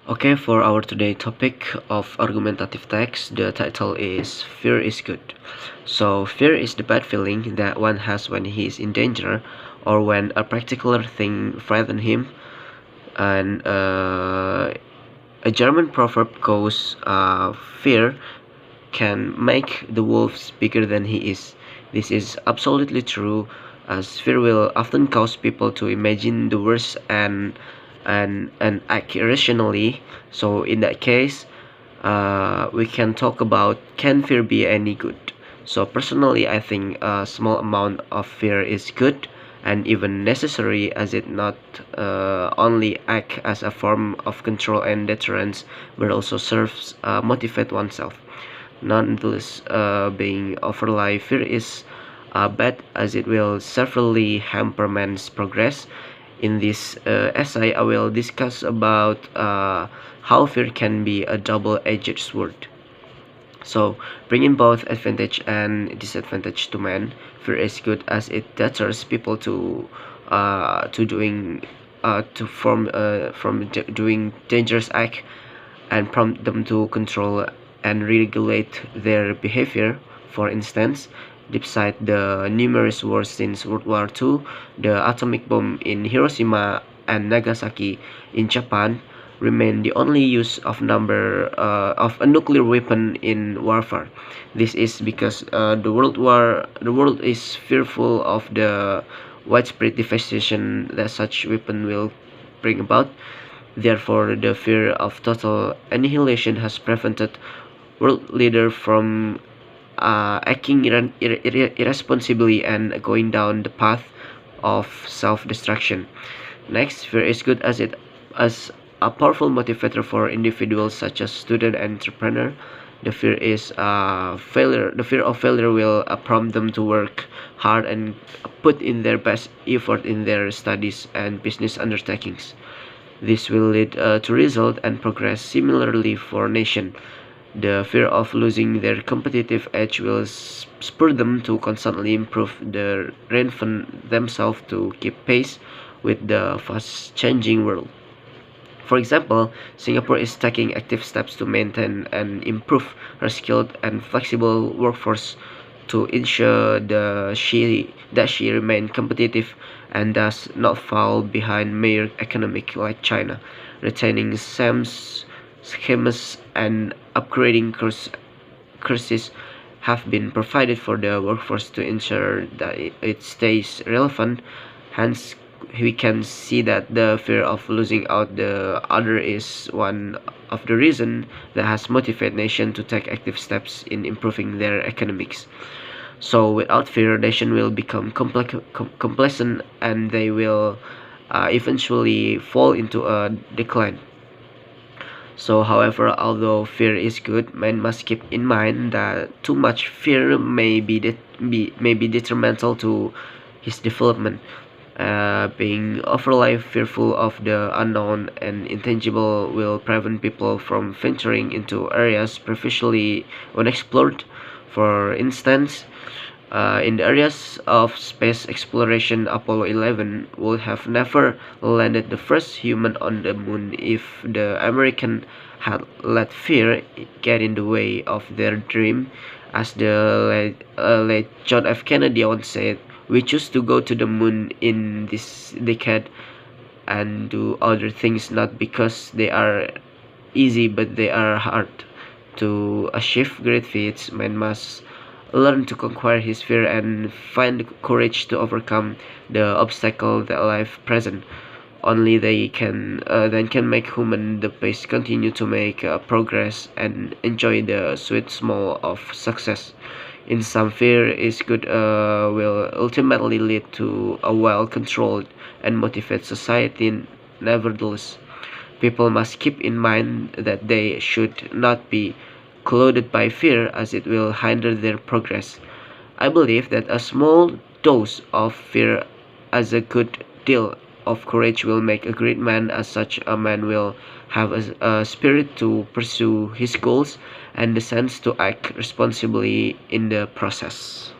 Okay, for our today topic of argumentative text, the title is Fear is Good. So, fear is the bad feeling that one has when he is in danger or when a particular thing frightens him. And a German proverb goes, Fear can make the wolves bigger than he is. This is absolutely true, as fear will often cause people to imagine the worst and act irrationally. So in that case, we can talk about, can fear be any good? So personally, I think a small amount of fear is good and even necessary, as it not only act as a form of control and deterrence, but also serves motivate oneself. Nonetheless, being overly fear is bad, as it will severely hamper man's progress. In this essay, I will discuss about how fear can be a double-edged sword. So, bringing both advantage and disadvantage to man, fear is good as it deters people to doing to from doing dangerous act and prompt them to control and regulate their behavior. For instance, despite the numerous wars since World War II, the atomic bomb in Hiroshima and Nagasaki in Japan remain the only use of a nuclear weapon in warfare. This is because the world is fearful of the widespread devastation that such weapon will bring about. Therefore, the fear of total annihilation has prevented world leaders from acting irresponsibly and going down the path of self-destruction. Next, fear is good as a powerful motivator for individuals such as student and entrepreneur. The fear of failure will prompt them to work hard and put in their best effort in their studies and business undertakings. This will lead to result and progress. Similarly, for nation, the fear of losing their competitive edge will spur them to constantly improve the reinvent themselves to keep pace with the fast-changing world. For example, Singapore is taking active steps to maintain and improve her skilled and flexible workforce to ensure that she remain competitive and does not fall behind major economic like China, retaining SAM's schemes and upgrading courses have been provided for the workforce to ensure that it stays relevant. Hence, we can see that the fear of losing out the other is one of the reasons that has motivated nations to take active steps in improving their economics. So without fear, nation will become complacent and they will eventually fall into a decline. So, however, although fear is good, man must keep in mind that too much fear may be detrimental to his development. Being overly fearful of the unknown and intangible will prevent people from venturing into areas previously unexplored. For instance, in the areas of space exploration, Apollo 11 would have never landed the first human on the moon if the American had let fear get in the way of their dream. As the late John F. Kennedy once said, we choose to go to the moon in this decade and do other things not because they are easy but they are hard. To achieve great feats, man must learn to conquer his fear and find the courage to overcome the obstacle that life present. Only they can then can make human the pace continue to make progress and enjoy the sweet small of success. In some, fear is good will ultimately lead to a well-controlled and motivated society. Nevertheless, people must keep in mind that they should not be clouded by fear, as it will hinder their progress. I believe that a small dose of fear as a good deal of courage will make a great man, as such a man will have a spirit to pursue his goals and the sense to act responsibly in the process.